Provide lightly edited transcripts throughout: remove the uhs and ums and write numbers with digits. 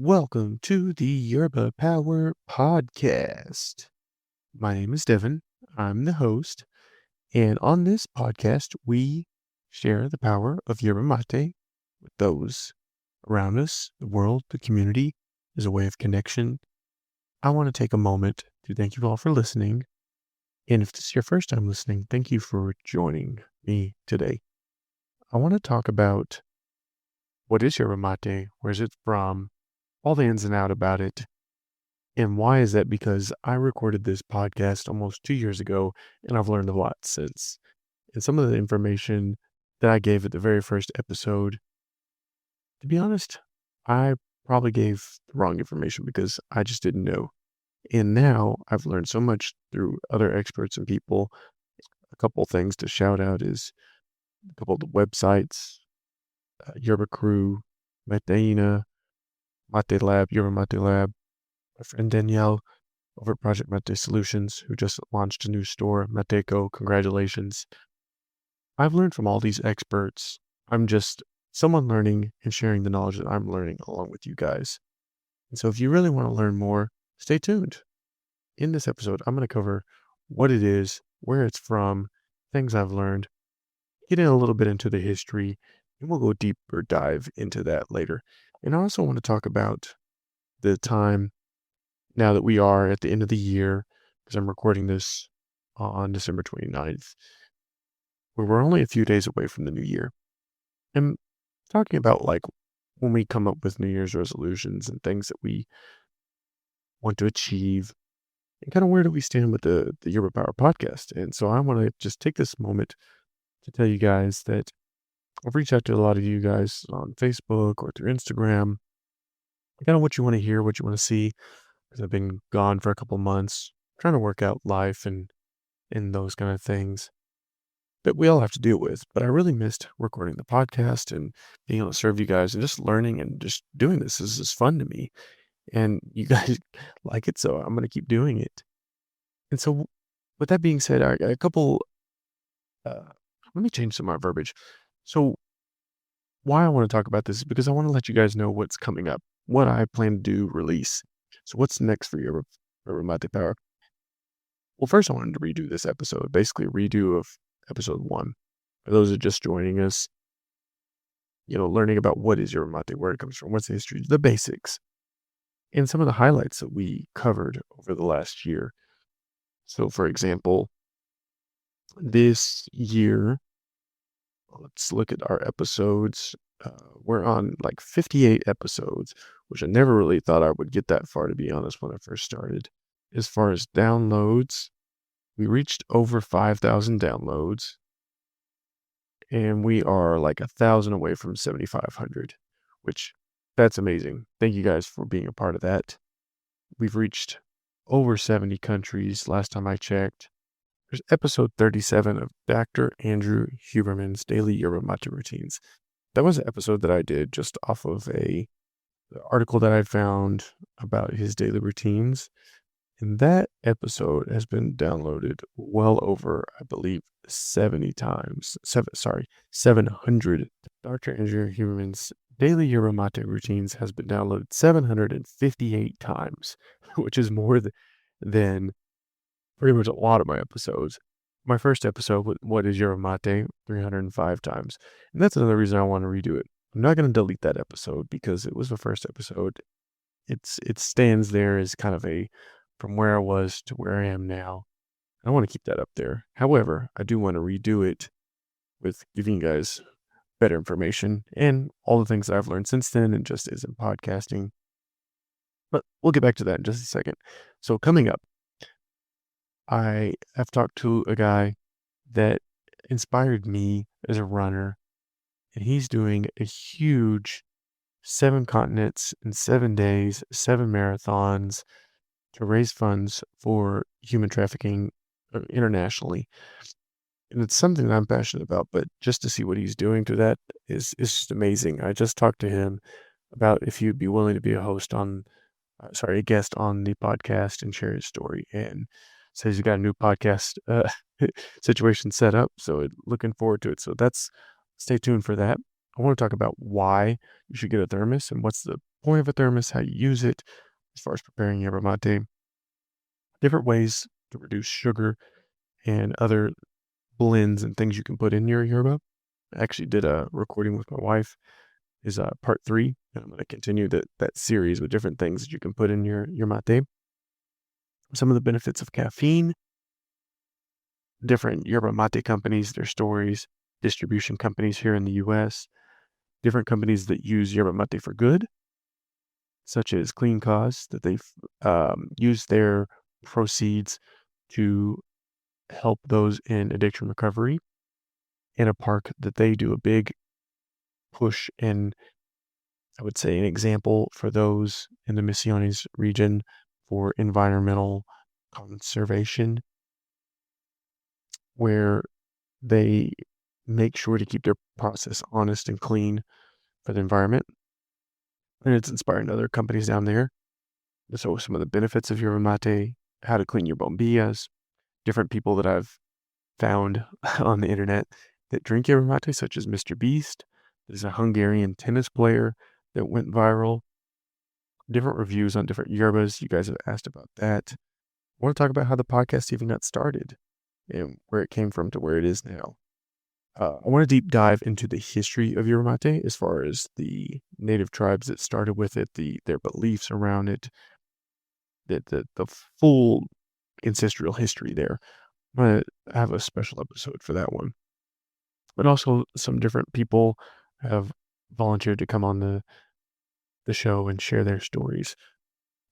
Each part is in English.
Welcome to the Yerba Power Podcast. My name is Devin. I'm the host. And on this podcast, we share the power of yerba mate with those around us, the world, the community, as a way of connection. I want to take a moment to thank you all for listening. And if this is your first time listening, thank you for joining me today. I want to talk about what is yerba mate, where's it from, all the ins and out about it. And why is that? Because I recorded this podcast almost 2 years ago, and I've learned a lot since. And some of the information that I gave at the very first episode, to be honest, I probably gave the wrong information because I just didn't know. And now I've learned so much through other experts and people. A couple things to shout out is a couple of the websites, Yerba Crew, Mateina, Mate Lab, Yerba Mate Lab, my friend Danielle over at Project Mate Solutions, who just launched a new store, Mateco. Congratulations. I've learned from all these experts. I'm just someone learning and sharing the knowledge that I'm learning along with you guys. And so if you really want to learn more, stay tuned. In this episode, I'm going to cover what it is, where it's from, things I've learned, get in a little bit into the history, and we'll go deeper dive into that later. And I also want to talk about the time now that we are at the end of the year, because I'm recording this on December 29th, where we're only a few days away from the new year. And talking about like when we come up with New Year's resolutions and things that we want to achieve, and kind of where do we stand with the Yerba Power podcast. And so I want to just take this moment to tell you guys that I've reached out to a lot of you guys on Facebook or through Instagram, kind of what you want to hear, what you want to see, because I've been gone for a couple months, trying to work out life and those kind of things that we all have to deal with. But I really missed recording the podcast and being able to serve you guys and just learning and just doing this. This is fun to me. And you guys like it, so I'm going to keep doing it. And so with that being said, I got a couple, let me change some of my verbiage. So why I want to talk about this is because I want to let you guys know what's coming up, what I plan to do, release. So what's next for your Mate Power? Well, first I wanted to redo this episode, basically a redo of episode 1. For those that are just joining us, learning about what is yerba mate, where it comes from, what's the history, the basics, and some of the highlights that we covered over the last year. So, for example, this year, let's look at our episodes. We're on like 58 episodes, which I never really thought I would get that far, to be honest, when I first started. As far as downloads, we reached over 5,000 downloads, and we are like 1,000 away from 7,500, which that's amazing. Thank you guys for being a part of that. We've reached over 70 countries last time I checked. There's episode 37 of Dr. Andrew Huberman's Daily Yerba Mate Routines. That was an episode that I did just off of the article that I found about his daily routines. And that episode has been downloaded well over, I believe, 70 times. 700. Dr. Andrew Huberman's Daily Yerba Mate Routines has been downloaded 758 times, which is more than pretty much a lot of my episodes. My first episode, What is Yerba Mate, 305 times. And that's another reason I want to redo it. I'm not going to delete that episode because it was the first episode. It stands there as kind of from where I was to where I am now. I want to keep that up there. However, I do want to redo it with giving you guys better information and all the things that I've learned since then and just as in podcasting. But we'll get back to that in just a second. So coming up, I have talked to a guy that inspired me as a runner, and he's doing a huge 7 continents in 7 days, 7 marathons to raise funds for human trafficking internationally. And it's something that I'm passionate about, but just to see what he's doing to that is just amazing. I just talked to him about if he'd be willing to be a guest on the podcast and share his story, and says he's got a new podcast situation set up. So looking forward to it. So stay tuned for that. I want to talk about why you should get a thermos and what's the point of a thermos, how you use it as far as preparing yerba mate, different ways to reduce sugar and other blends and things you can put in your yerba. I actually did a recording with my wife, is part 3, and I'm going to continue that series with different things that you can put in your mate. Some of the benefits of caffeine, different yerba mate companies, their stories, distribution companies here in the U.S., different companies that use yerba mate for good, such as Clean Cause, that they've used their proceeds to help those in addiction recovery, in a park that they do a big push and I would say an example for those in the Misiones region for environmental conservation, where they make sure to keep their process honest and clean for the environment. And it's inspiring other companies down there. So some of the benefits of yerba mate, how to clean your bombillas, different people that I've found on the internet that drink yerba mate, such as Mr. Beast. There's a Hungarian tennis player that went viral. Different reviews on different yerbas. You guys have asked about that. I want to talk about how the podcast even got started and where it came from to where it is now. I want to deep dive into the history of yerba mate as far as the native tribes that started with it, their beliefs around it, the full ancestral history there. I'm going to have a special episode for that one. But also some different people have volunteered to come on the show and share their stories.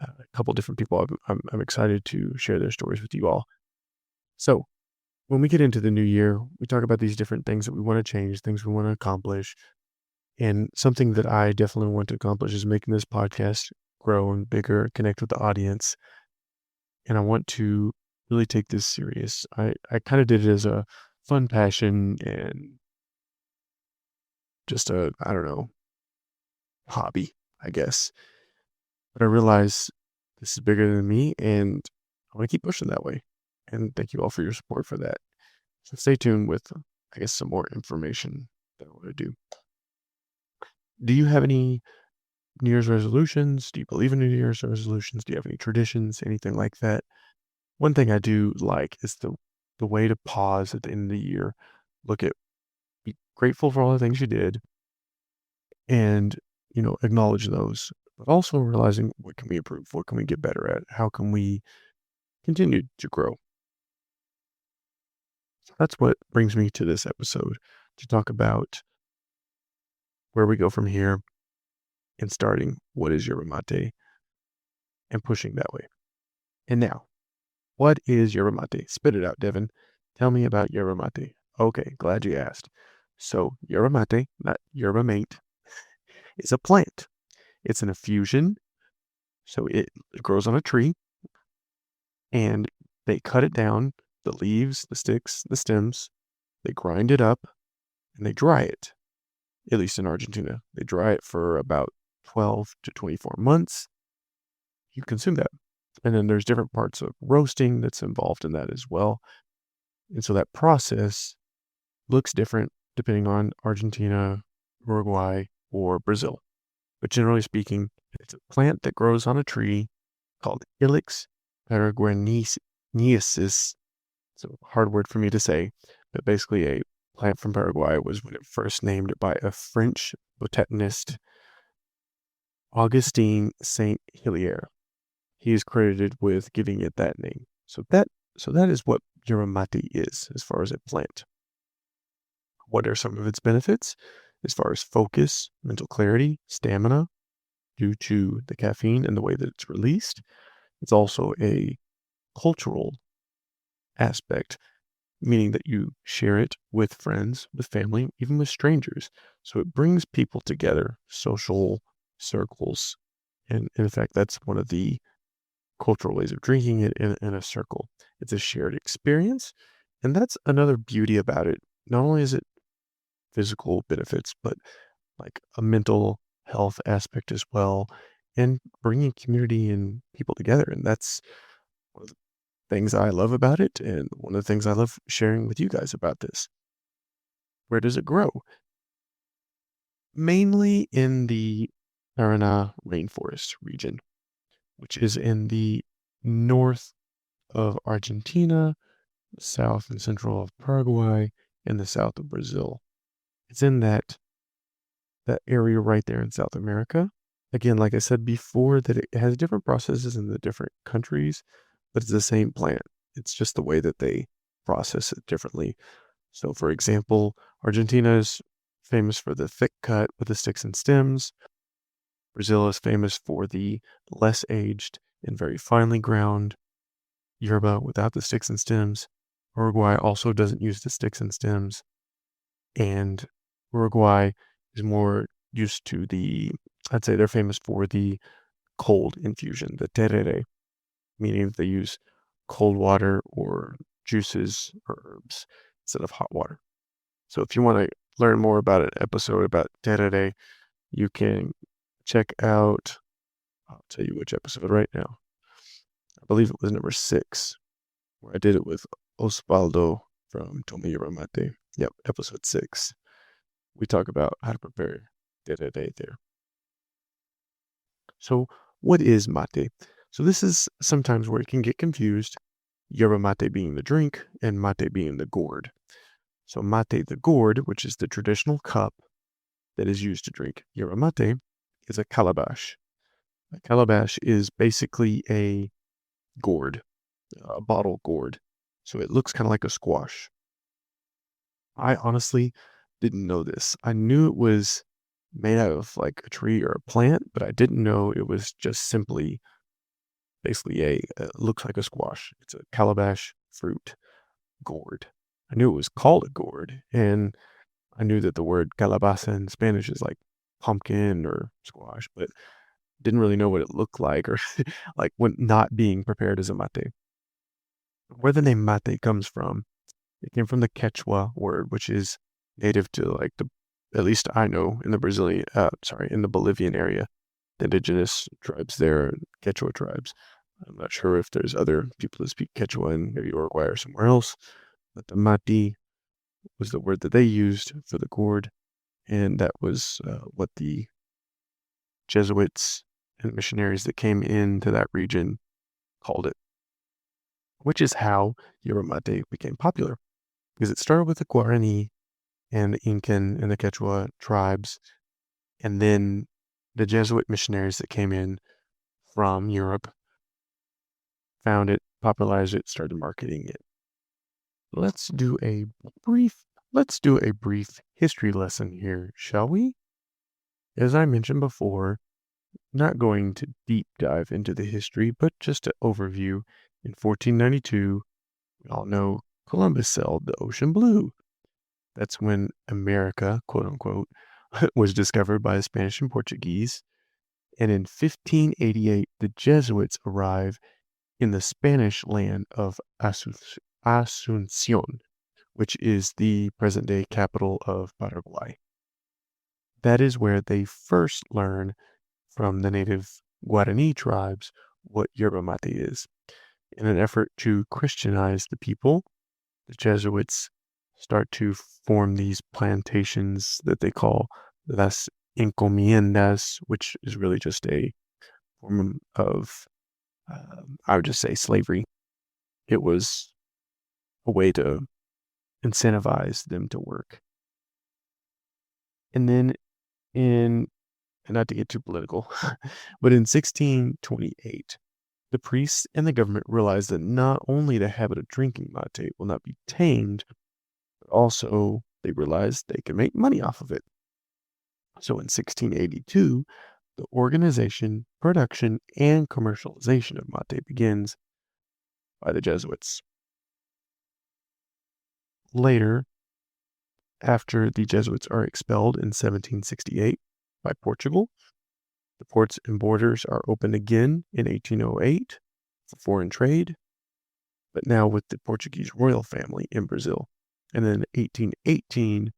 A couple different people. I'm excited to share their stories with you all. So when we get into the new year, we talk about these different things that we want to change, things we want to accomplish. And something that I definitely want to accomplish is making this podcast grow and bigger, connect with the audience. And I want to really take this serious. I kind of did it as a fun passion and just I don't know, hobby, I guess. But I realize this is bigger than me and I want to keep pushing that way. And thank you all for your support for that. So stay tuned with, I guess, some more information that I want to do. Do you have any New Year's resolutions? Do you believe in New Year's resolutions? Do you have any traditions, anything like that? One thing I do like is the way to pause at the end of the year, look at, be grateful for all the things you did, and acknowledge those, but also realizing what can we improve, what can we get better at, how can we continue to grow. So that's what brings me to this episode, to talk about where we go from here and starting what is yerba mate and pushing that way. And now, what is yerba mate? Spit it out, Devin. Tell me about yerba mate. Okay, glad you asked. So yerba mate, not yerba mate, is a plant. It's an infusion. So it grows on a tree and they cut it down, the leaves, the sticks, the stems, they grind it up and they dry it. At least in Argentina, they dry it for about 12 to 24 months. You consume that. And then there's different parts of roasting that's involved in that as well. And so that process looks different depending on Argentina, Uruguay, or Brazil. But generally speaking, it's a plant that grows on a tree called Ilex peregriniensis. It's a hard word for me to say, but basically a plant from Paraguay was when it first named by a French botanist, Augustin Saint Hilaire. He is credited with giving it that name. So that is what yerba mate is as far as a plant. What are some of its benefits? As far as focus, mental clarity, stamina, due to the caffeine and the way that it's released. It's also a cultural aspect, meaning that you share it with friends, with family, even with strangers. So it brings people together, social circles. And in fact, that's one of the cultural ways of drinking it in a circle. It's a shared experience. And that's another beauty about it. Not only is it physical benefits, but like a mental health aspect as well, and bringing community and people together. And that's one of the things I love about it, and one of the things I love sharing with you guys about this. Where does it grow? mainly in the Paraná rainforest region, which is in the north of Argentina, south and central of Paraguay, and the south of Brazil. It's in that area right there in South America. Again, like I said before, that it has different processes in the different countries, but it's the same plant. It's just the way that they process it differently. So, for example, Argentina is famous for the thick cut with the sticks and stems. Brazil is famous for the less aged and very finely ground yerba without the sticks and stems. Uruguay also doesn't use the sticks and stems. And Uruguay is more used to I'd say they're famous for the cold infusion, the terere, meaning that they use cold water or juices or herbs instead of hot water. So if you want to learn more about an episode about terere, you can check out, I'll tell you which episode right now. I believe it was number 6, where I did it with Osvaldo from Tome Yerba Mate. Yep, episode 6. We talk about how to prepare terere there. So what is mate? So this is sometimes where it can get confused, yerba mate being the drink and mate being the gourd. So mate, the gourd, which is the traditional cup that is used to drink yerba mate, is a calabash. A calabash is basically a gourd, a bottle gourd. So it looks kind of like a squash. I honestly didn't know this. I knew it was made out of like a tree or a plant, but I didn't know it was just simply basically looks like a squash. It's a calabash fruit gourd. I knew it was called a gourd, and I knew that the word calabaza in Spanish is like pumpkin or squash, but didn't really know what it looked like or like when not being prepared as a mate. Where the name mate comes from, it came from the Quechua word, which is native to like at least I know in the in the Bolivian area, the indigenous tribes there, Quechua tribes. I'm not sure if there's other people that speak Quechua in maybe Uruguay or somewhere else, but the mati was the word that they used for the gourd, and that was what the Jesuits and missionaries that came into that region called it, which is how yerba mate became popular, because it started with the Guarani and the Incan and the Quechua tribes, and then the Jesuit missionaries that came in from Europe found it, popularized it, started marketing it. Let's do a brief history lesson here, shall we? As I mentioned before, not going to deep dive into the history, but just an overview. In 1492, we all know Columbus sailed the ocean blue. That's when America, quote unquote, was discovered by the Spanish and Portuguese. And in 1588, the Jesuits arrive in the Spanish land of Asuncion, which is the present-day capital of Paraguay. That is where they first learn from the native Guarani tribes what yerba mate is. In an effort to Christianize the people, the Jesuits start to form these plantations that they call las encomiendas, which is really just a form of, I would just say, slavery. It was a way to incentivize them to work. And then in, and not to get too political, but in 1628, the priests and the government realized that not only the habit of drinking mate will not be tamed, but also they realized they could make money off of it. So in 1682, the organization, production, and commercialization of mate begins by the Jesuits. Later, after the Jesuits are expelled in 1768 by Portugal, the ports and borders are opened again in 1808 for foreign trade, but now with the Portuguese royal family in Brazil. And then in 1818,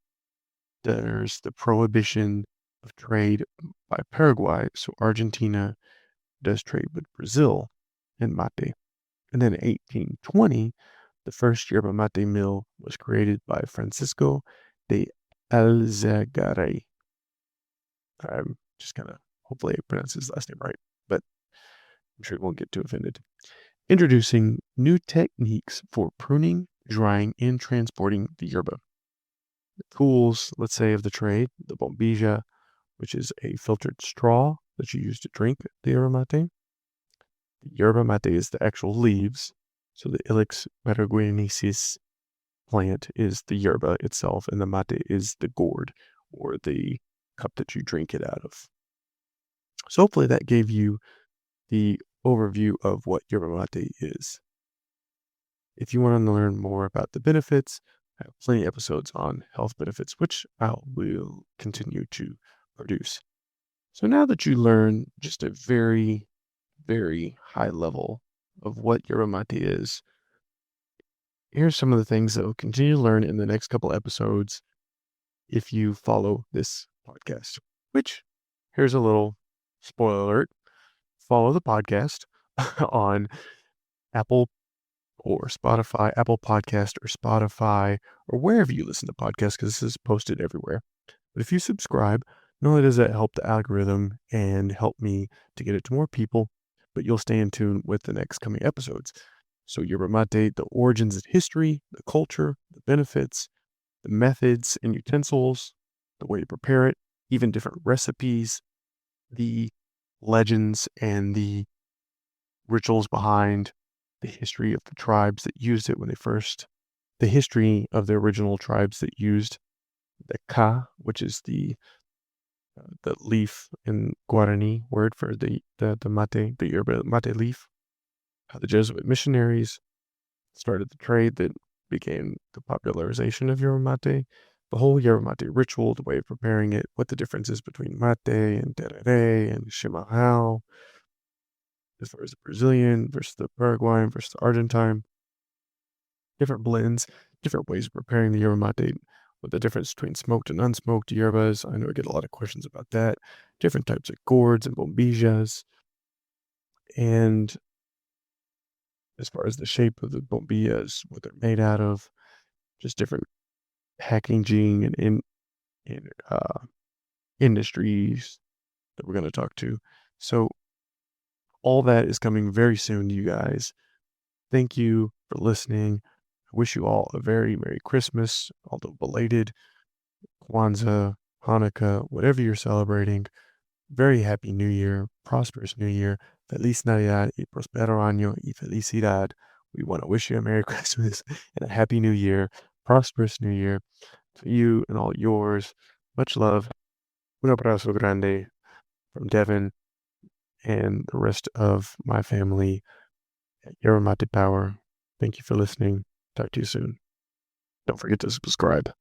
there's the prohibition of trade by Paraguay, so Argentina does trade with Brazil in mate. And then in 1820, the first yerba mate mill was created by Francisco de Alzagaray. I'm just kind of, hopefully I pronounce his last name right, but I'm sure he won't get too offended. Introducing new techniques for pruning, drying, and transporting the yerba. The tools, let's say, of the trade, the bombilla, which is a filtered straw that you use to drink the yerba mate. The yerba mate is the actual leaves. So the Ilex paraguayensis plant is the yerba itself, and the mate is the gourd or the cup that you drink it out of. So hopefully that gave you the overview of what yerba mate is. If you want to learn more about the benefits, I have plenty of episodes on health benefits, which I will continue to produce. So now that you learn just a very, very high level of what yerba mate is, here's some of the things that we'll continue to learn in the next couple episodes if you follow this podcast. Which, here's a little spoiler alert, follow the podcast on Apple or Spotify, Apple Podcast or Spotify, or wherever you listen to podcasts, because this is posted everywhere. But if you subscribe, not only does that help the algorithm and help me to get it to more people, but you'll stay in tune with the next coming episodes. So yerba mate, the origins and history, the culture, the benefits, the methods and utensils, the way to prepare it, even different recipes, the legends and the rituals behind the history of the tribes that used it when they first, the history of the original tribes that used the ka, which is the leaf in Guarani word for the mate, the yerba mate leaf. How the Jesuit missionaries started the trade that began the popularization of yerba mate, the whole yerba mate ritual, the way of preparing it, what the difference is between mate and tereré and chimarrão, as far as the Brazilian versus the Paraguayan versus the Argentine, different blends, different ways of preparing the yerba mate, what the difference between smoked and unsmoked yerbas. I know I get a lot of questions about that. Different types of gourds and bombillas. And as far as the shape of the bombillas, what they're made out of, just different packaging and industries that we're going to talk to. So all that is coming very soon to you guys. Thank you for listening. I wish you all a very Merry Christmas, although belated, Kwanzaa, Hanukkah, whatever you're celebrating. Very happy New Year, prosperous New Year. Feliz Navidad y prospero año y felicidad. We want to wish you a Merry Christmas and a Happy New Year, prosperous New Year to you and all yours. Much love. Un abrazo grande from Devin and the rest of my family at Yerba Mate Power. Thank you for listening. Talk to you soon. Don't forget to subscribe.